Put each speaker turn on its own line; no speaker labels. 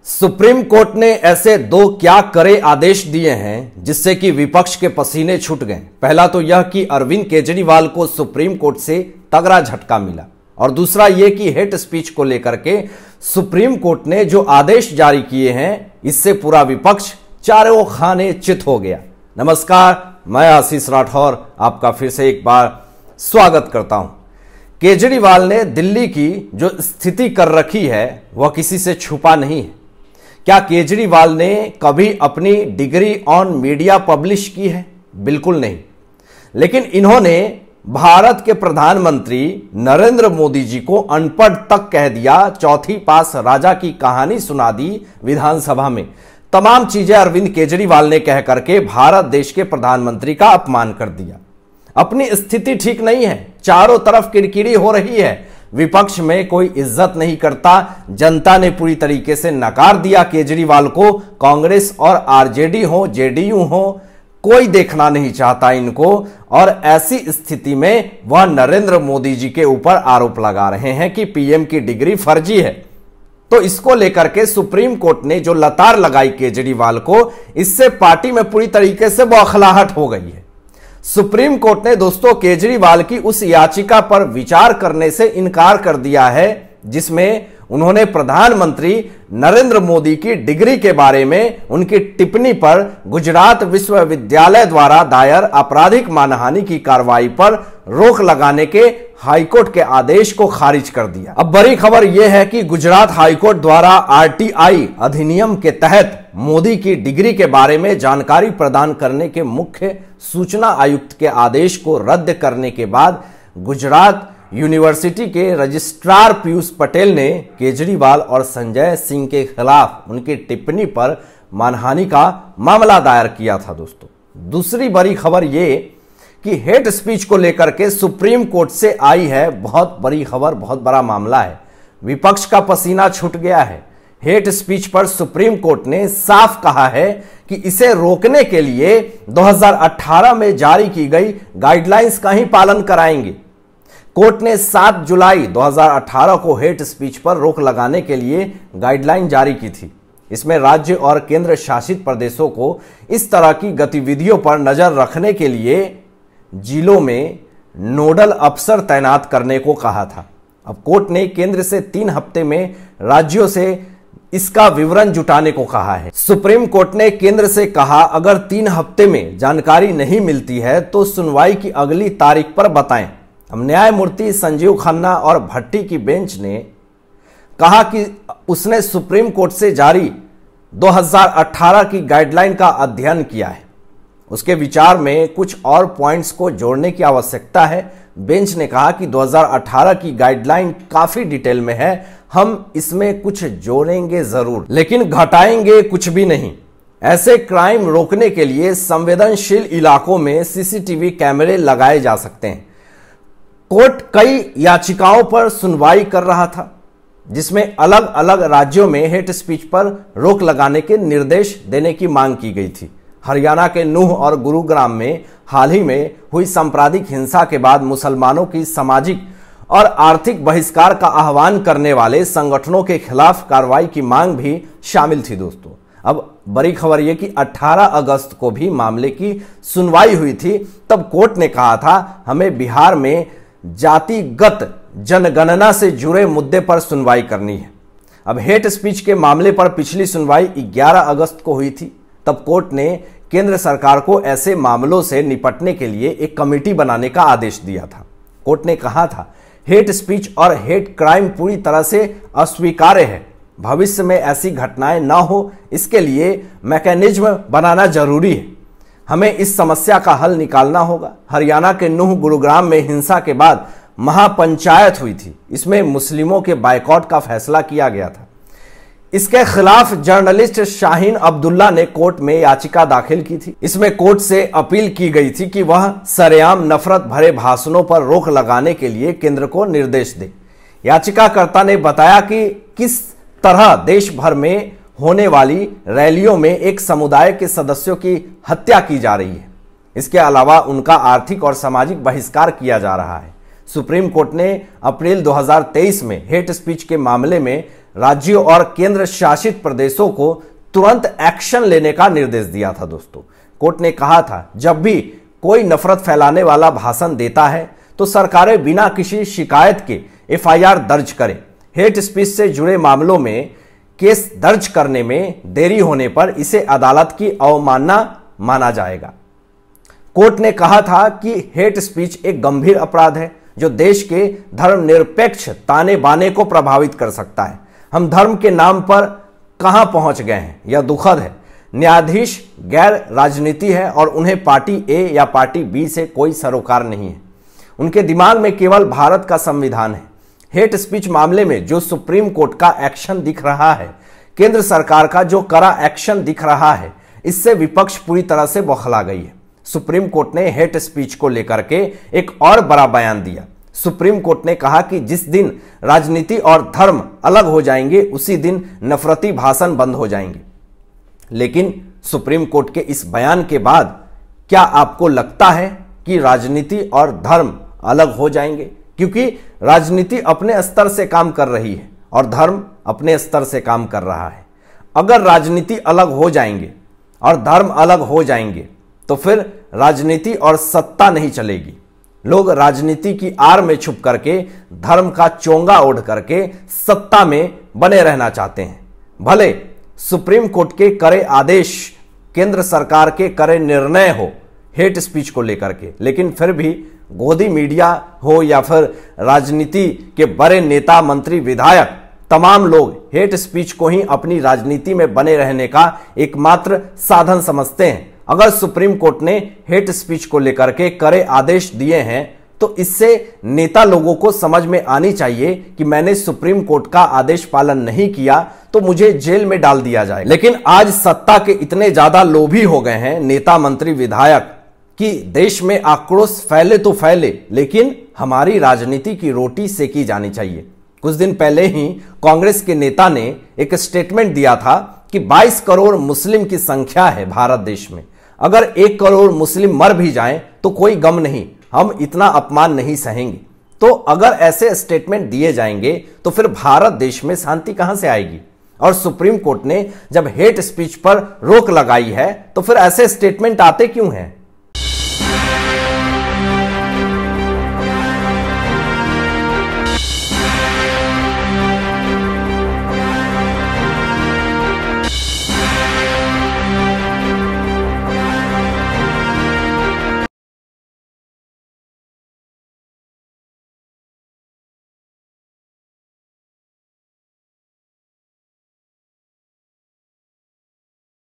Supreme court ने ऐसे दो क्या करे आदेश दिए हैं जिससे कि विपक्ष के पसीने छूट गए। पहला तो यह कि अरविंद केजरीवाल को सुप्रीम कोर्ट से तगड़ा झटका मिला और दूसरा यह कि हेट स्पीच को लेकर के सुप्रीम कोर्ट ने जो आदेश जारी किए हैं इससे पूरा विपक्ष चारों खाने चित हो गया। नमस्कार, मैं आशीष राठौर आपका फिर से एक बार स्वागत करता हूं। केजरीवाल ने दिल्ली की जो स्थिति कर रखी है वह किसी से छुपा नहीं है। क्या केजरीवाल ने कभी अपनी डिग्री ऑन मीडिया पब्लिश की है? बिल्कुल नहीं। लेकिन इन्होंने भारत के प्रधानमंत्री नरेंद्र मोदी जी को अनपढ़ तक कह दिया, चौथी पास राजा की कहानी सुना दी विधानसभा में। तमाम चीजें अरविंद केजरीवाल ने कह करके भारत देश के प्रधानमंत्री का अपमान कर दिया। अपनी स्थिति ठीक नहीं है, चारों तरफ किरकिरी हो रही है, विपक्ष में कोई इज्जत नहीं करता। जनता ने पूरी तरीके से नकार दिया केजरीवाल को। कांग्रेस और आरजेडी हो, जेडीयू हो, कोई देखना नहीं चाहता इनको। और ऐसी स्थिति में वह नरेंद्र मोदी जी के ऊपर आरोप लगा रहे हैं कि पीएम की डिग्री फर्जी है। तो इसको लेकर के सुप्रीम कोर्ट ने जो लतार लगाई केजरीवाल को, इससे पार्टी में पूरी तरीके से बौखलाहट हो गई है। सुप्रीम कोर्ट ने दोस्तों केजरीवाल की उस याचिका पर विचार करने से इनकार कर दिया है जिसमें उन्होंने प्रधानमंत्री नरेंद्र मोदी की डिग्री के बारे में उनकी टिप्पणी पर गुजरात विश्वविद्यालय द्वारा दायर आपराधिक मानहानि की कार्रवाई पर रोक लगाने के हाईकोर्ट के आदेश को खारिज कर दिया। अब बड़ी खबर यह है कि गुजरात हाईकोर्ट द्वारा आरटीआई अधिनियम के तहत मोदी की डिग्री के बारे में जानकारी प्रदान करने के मुख्य सूचना आयुक्त के आदेश को रद्द करने के बाद गुजरात यूनिवर्सिटी के रजिस्ट्रार पीयूष पटेल ने केजरीवाल और संजय सिंह के खिलाफ उनकी टिप्पणी पर मानहानि का मामला दायर किया था। दोस्तों, दूसरी बड़ी खबर यह कि हेट स्पीच को लेकर के सुप्रीम कोर्ट से आई है बहुत बड़ी खबर, बहुत बड़ा मामला है। विपक्ष का पसीना छूट गया है। हेट स्पीच पर सुप्रीम कोर्ट ने साफ कहा है कि इसे रोकने के लिए 2018 में जारी की गई गाइडलाइंस का ही पालन कराएंगे। कोर्ट ने 7 जुलाई 2018 को हेट स्पीच पर रोक लगाने के लिए गाइडलाइन जारी की थी। इसमें राज्य और केंद्र शासित प्रदेशों को इस तरह की गतिविधियों पर नजर रखने के लिए जिलों में नोडल अफसर तैनात करने को कहा था। अब कोर्ट ने केंद्र से 3 हफ्ते में राज्यों से इसका विवरण जुटाने को कहा है। सुप्रीम कोर्ट ने केंद्र से कहा अगर 3 हफ्ते में जानकारी नहीं मिलती है तो सुनवाई की अगली तारीख पर बताएं। अब न्यायमूर्ति संजीव खन्ना और भट्टी की बेंच ने कहा कि उसने सुप्रीम कोर्ट से जारी 2018 की गाइडलाइन का अध्ययन किया है, उसके विचार में कुछ और पॉइंट्स को जोड़ने की आवश्यकता है। बेंच ने कहा कि 2018 की गाइडलाइन काफी डिटेल में है, हम इसमें कुछ जोड़ेंगे जरूर लेकिन घटाएंगे कुछ भी नहीं। ऐसे क्राइम रोकने के लिए संवेदनशील इलाकों में सीसीटीवी कैमरे लगाए जा सकते हैं। कोर्ट कई याचिकाओं पर सुनवाई कर रहा था जिसमें अलग अलग राज्यों में हेट स्पीच पर रोक लगाने के निर्देश देने की मांग की गई थी। हरियाणा के नूह और गुरुग्राम में हाल ही में हुई सांप्रदायिक हिंसा के बाद मुसलमानों की सामाजिक और आर्थिक बहिष्कार का आह्वान करने वाले संगठनों के खिलाफ कार्रवाई की मांग भी शामिल थी। दोस्तों, अब बड़ी खबर यह कि 18 अगस्त को भी मामले की सुनवाई हुई थी। तब कोर्ट ने कहा था हमें बिहार में जातिगत जनगणना से जुड़े मुद्दे पर सुनवाई करनी है। अब हेट स्पीच के मामले पर पिछली सुनवाई 11 अगस्त को हुई थी। तब कोर्ट ने केंद्र सरकार को ऐसे मामलों से निपटने के लिए एक कमेटी बनाने का आदेश दिया था। कोर्ट ने कहा था हेट स्पीच और हेट क्राइम पूरी तरह से अस्वीकार्य है, भविष्य में ऐसी घटनाएं ना हो इसके लिए मैकेनिज्म बनाना जरूरी है। हमें इस समस्या का हल निकालना होगा। हरियाणा के नूह गुरुग्राम में हिंसा के बाद महापंचायत हुई थी। इसमें मुस्लिमों के बायकॉट का फैसला किया गया था। इसके खिलाफ जर्नलिस्ट शाहीन अब्दुल्ला ने कोर्ट में याचिका दाखिल की थी। इसमें कोर्ट से अपील की गई थी कि वह सरेआम नफरत भरे भाषणों पर रोक लगाने के लिए केंद्र को निर्देश दे। याचिकाकर्ता ने बताया कि किस तरह देश भर में होने वाली रैलियों में एक समुदाय के सदस्यों की हत्या की जा रही है। इसके अलावा उनका आर्थिक और सामाजिक बहिष्कार किया जा रहा है। सुप्रीम कोर्ट ने अप्रैल 2023 में हेट स्पीच के मामले में राज्यों और केंद्र शासित प्रदेशों को तुरंत एक्शन लेने का निर्देश दिया था। दोस्तों, कोर्ट ने कहा था जब भी कोई नफरत फैलाने वाला भाषण देता है तो सरकारें बिना किसी शिकायत के एफआईआर दर्ज करें। हेट स्पीच से जुड़े मामलों में केस दर्ज करने में देरी होने पर इसे अदालत की अवमानना माना जाएगा। कोर्ट ने कहा था कि हेट स्पीच एक गंभीर अपराध है जो देश के धर्मनिरपेक्ष ताने बाने को प्रभावित कर सकता है। हम धर्म के नाम पर कहां पहुंच गए हैं, यह दुखद है। न्यायाधीश गैर राजनीति है और उन्हें पार्टी ए या पार्टी बी से कोई सरोकार नहीं है। उनके दिमाग में केवल भारत का संविधान है। हेट स्पीच मामले में जो सुप्रीम कोर्ट का एक्शन दिख रहा है, केंद्र सरकार का जो कड़ा एक्शन दिख रहा है, इससे विपक्ष पूरी तरह से बौखला गई है। सुप्रीम कोर्ट ने हेट स्पीच को लेकर के एक और बड़ा बयान दिया। सुप्रीम कोर्ट ने कहा कि जिस दिन राजनीति और धर्म अलग हो जाएंगे उसी दिन नफरती भाषण बंद हो जाएंगे। लेकिन सुप्रीम कोर्ट के इस बयान के बाद क्या आपको लगता है कि राजनीति और धर्म अलग हो जाएंगे? क्योंकि राजनीति अपने स्तर से काम कर रही है और धर्म अपने स्तर से काम कर रहा है। अगर राजनीति अलग हो जाएंगे और धर्म अलग हो जाएंगे तो फिर राजनीति और सत्ता नहीं चलेगी। लोग राजनीति की आड़ में छुप करके धर्म का चोंगा ओढ़ करके सत्ता में बने रहना चाहते हैं। भले सुप्रीम कोर्ट के कड़े आदेश, केंद्र सरकार के कड़े निर्णय हो हेट स्पीच को लेकर के, लेकिन फिर भी गोदी मीडिया हो या फिर राजनीति के बड़े नेता, मंत्री, विधायक, तमाम लोग हेट स्पीच को ही अपनी राजनीति में बने रहने का एकमात्र साधन समझते हैं। अगर सुप्रीम कोर्ट ने हेट स्पीच को लेकर के कड़े आदेश दिए हैं तो इससे नेता लोगों को समझ में आनी चाहिए कि मैंने सुप्रीम कोर्ट का आदेश पालन नहीं किया तो मुझे जेल में डाल दिया जाए। लेकिन आज सत्ता के इतने ज्यादा लोभी हो गए हैं नेता, मंत्री, विधायक कि देश में आक्रोश फैले तो फैले, लेकिन हमारी राजनीति की रोटी सेकी जानी चाहिए। कुछ दिन पहले ही कांग्रेस के नेता ने एक स्टेटमेंट दिया था कि 22 करोड़ मुस्लिम की संख्या है भारत देश में। अगर 1 करोड़ मुस्लिम मर भी जाएं तो कोई गम नहीं, हम इतना अपमान नहीं सहेंगे। तो अगर ऐसे स्टेटमेंट दिए जाएंगे तो फिर भारत देश में शांति कहां से आएगी? और सुप्रीम कोर्ट ने जब हेट स्पीच पर रोक लगाई है तो फिर ऐसे स्टेटमेंट आते क्यों हैं?